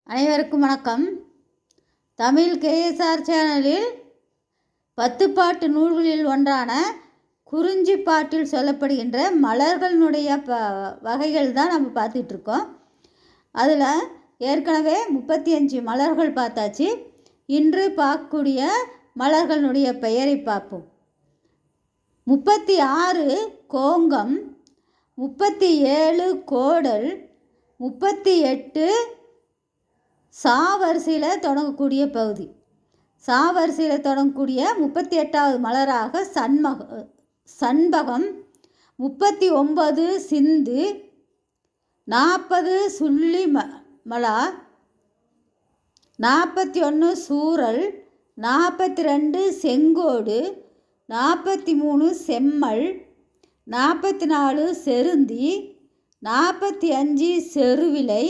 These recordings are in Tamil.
அனைவருக்கும் வணக்கம். தமிழ் கேஎஸ்ஆர் சேனலில் 10 பாட்டு நூல்களில் ஒன்றான குறிஞ்சி பாட்டில் சொல்லப்படுகின்ற மலர்களுடைய வகைகள் தான் நம்ம பார்த்துட்ருக்கோம். அதில் ஏற்கனவே 35 மலர்கள் பார்த்தாச்சு. இன்று பார்க்கக்கூடிய மலர்களுடைய பெயரை பார்ப்போம். 36 கோங்கம், 37 கோடல், 38 சாவரிசையில் தொடங்கக்கூடிய பகுதி. சாவரிசையில் தொடங்கக்கூடிய 38வது மலராக சண்பகம், 39 சிந்து, 40 சுள்ளி மலா, 41 சூரல், 42 செங்கோடு, 43 செம்மல், 44 செருந்தி, 45 செருவிலை,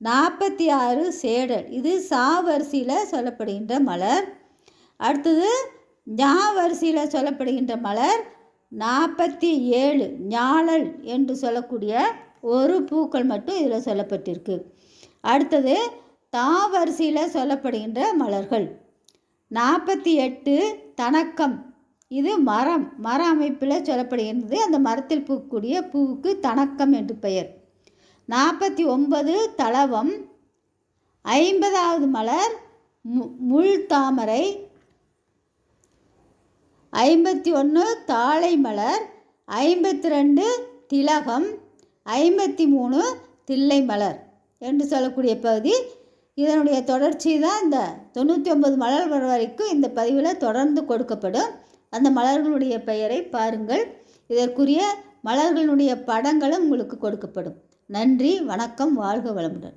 46 சேடல். இது சாவரிசையில் சொல்லப்படுகின்ற மலர். அடுத்தது ஞாவரிசையில் சொல்லப்படுகின்ற மலர் 47 ஞாழல் என்று சொல்லக்கூடிய ஒரு பூக்கள் மட்டும் இதில் சொல்லப்பட்டிருக்கு. அடுத்தது தாவரிசையில் சொல்லப்படுகின்ற மலர்கள் 48 தணக்கம். இது மர அமைப்பில் சொல்லப்படுகின்றது. அந்த மரத்தில் பூக்கக்கூடிய பூவுக்கு தணக்கம் என்று பெயர். 49 தளவம், 50வது மலர் முள் தாமரை, 51 தாழை மலர், 52 திலகம், 53 தில்லை மலர் என்று சொல்லக்கூடிய பகுதி. இதனுடைய தொடர்ச்சி தான் இந்த 99 மலர்கள் வரைக்கும் இந்த பதிவில் தொடர்ந்து கொடுக்கப்படும். அந்த மலர்களுடைய பெயரை பாருங்கள். இதற்குரிய மலர்களுடைய படங்களும் உங்களுக்கு கொடுக்கப்படும். நன்றி, வணக்கம், வாழ்க வளமுடன்.